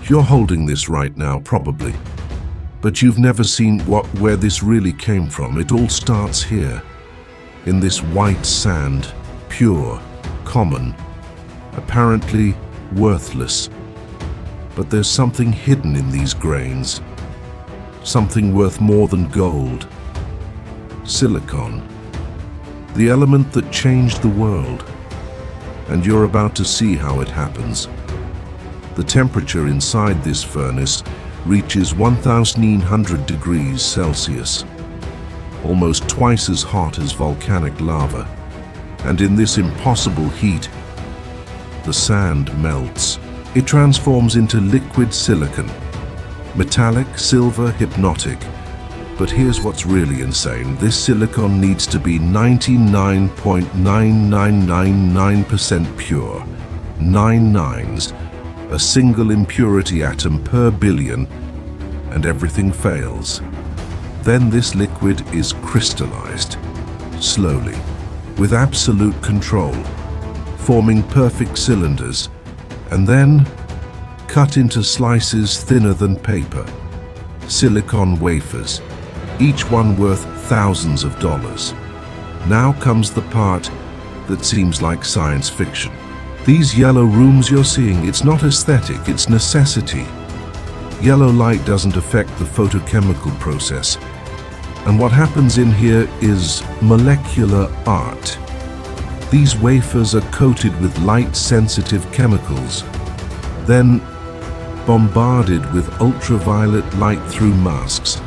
You're holding this right now, probably. But you've never seen where this really came from. It all starts here, in this white sand, pure, common, apparently worthless. But there's something hidden in these grains, something worth more than gold. Silicon, the element that changed the world. And you're about to see how it happens. The temperature inside this furnace reaches 1,900 degrees Celsius, almost twice as hot as volcanic lava. And in this impossible heat, the sand melts. It transforms into liquid silicon, metallic, silver, hypnotic. But here's what's really insane. This silicon needs to be 99.9999% pure. 9 nines, a single impurity atom per billion, and everything fails. Then this liquid is crystallized, slowly, with absolute control, forming perfect cylinders, and then cut into slices thinner than paper. Silicon wafers, each one worth thousands of dollars. Now comes the part that seems like science fiction. These yellow rooms you're seeing, it's not aesthetic, it's necessity. Yellow light doesn't affect the photochemical process. And what happens in here is molecular art. These wafers are coated with light-sensitive chemicals, then bombarded with ultraviolet light through masks.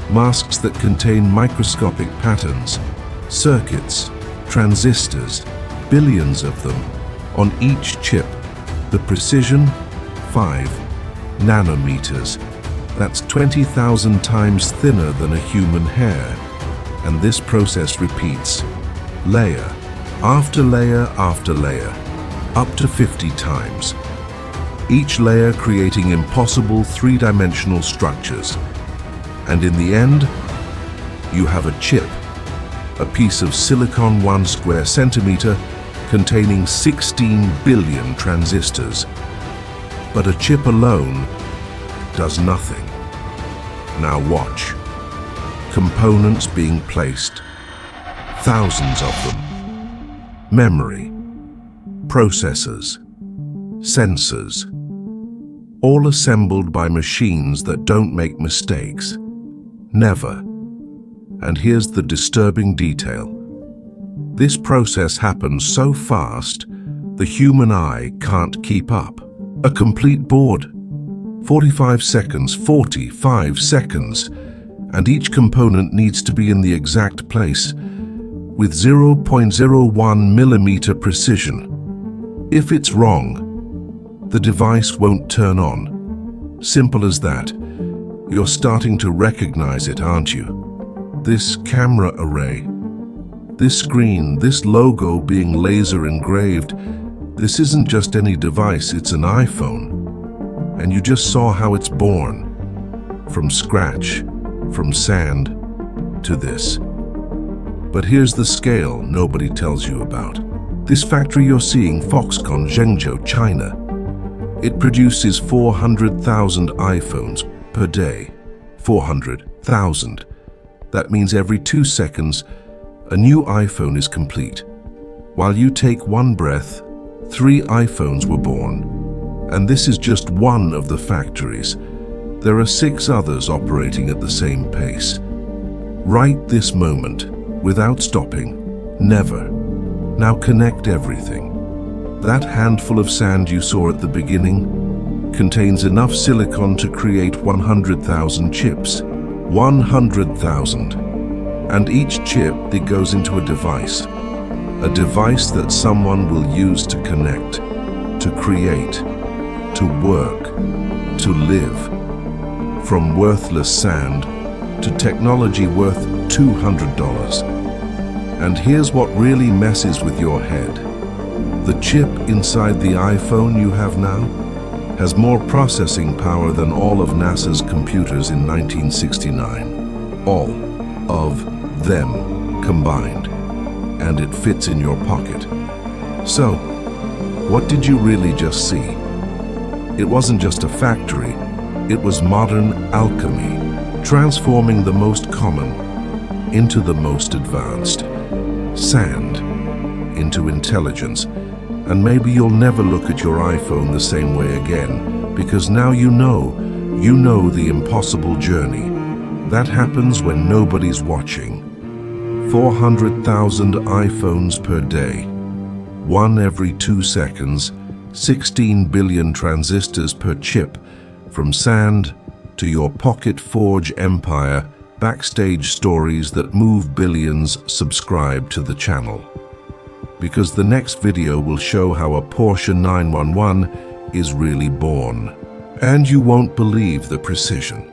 Masks that contain microscopic patterns, circuits, transistors, billions of them, on each chip. The precision, 5 nanometers. That's 20,000 times thinner than a human hair. And this process repeats, layer after layer after layer, up to 50 times. Each layer creating impossible three-dimensional structures. And in the end, you have a chip, a piece of silicon 1 square centimeter containing 16 billion transistors. But a chip alone does nothing. Now watch. Components being placed, thousands of them. Memory, processors, sensors, all assembled by machines that don't make mistakes. Never. And here's the disturbing detail. This process happens so fast, the human eye can't keep up. A complete board. 45 seconds, and each component needs to be in the exact place, with 0.01 millimeter precision. If it's wrong, the device won't turn on. Simple as that. You're starting to recognize it, aren't you? This camera array, this screen, this logo being laser engraved, this isn't just any device, it's an iPhone. And you just saw how it's born. From scratch, from sand, to this. But here's the scale nobody tells you about. This factory you're seeing, Foxconn Zhengzhou, China, it produces 400,000 iPhones per day. 400,000. That means every 2 seconds, a new iPhone is complete. While you take one breath, 3 iPhones were born. And this is just one of the factories. There are 6 others operating at the same pace. Right this moment, without stopping, never. Now connect everything. That handful of sand you saw at the beginning contains enough silicon to create 100,000 chips. 100,000. And each chip that goes into a device that someone will use to connect, to create, to work, to live. From worthless sand to technology worth $200. And here's what really messes with your head. The chip inside the iPhone you have now has more processing power than all of NASA's computers in 1969. All of them combined. And it fits in your pocket. So, what did you really just see? It wasn't just a factory, It was modern alchemy, transforming the most common into the most advanced. Sand into intelligence. And maybe you'll never look at your iPhone the same way again, because now you know the impossible journey. That happens when nobody's watching. 400,000 iPhones per day, one every 2 seconds, 16 billion transistors per chip, from sand to your pocket forge empire, backstage stories that move billions. Subscribe to the channel, because the next video will show how a Porsche 911 is really born. And you won't believe the precision.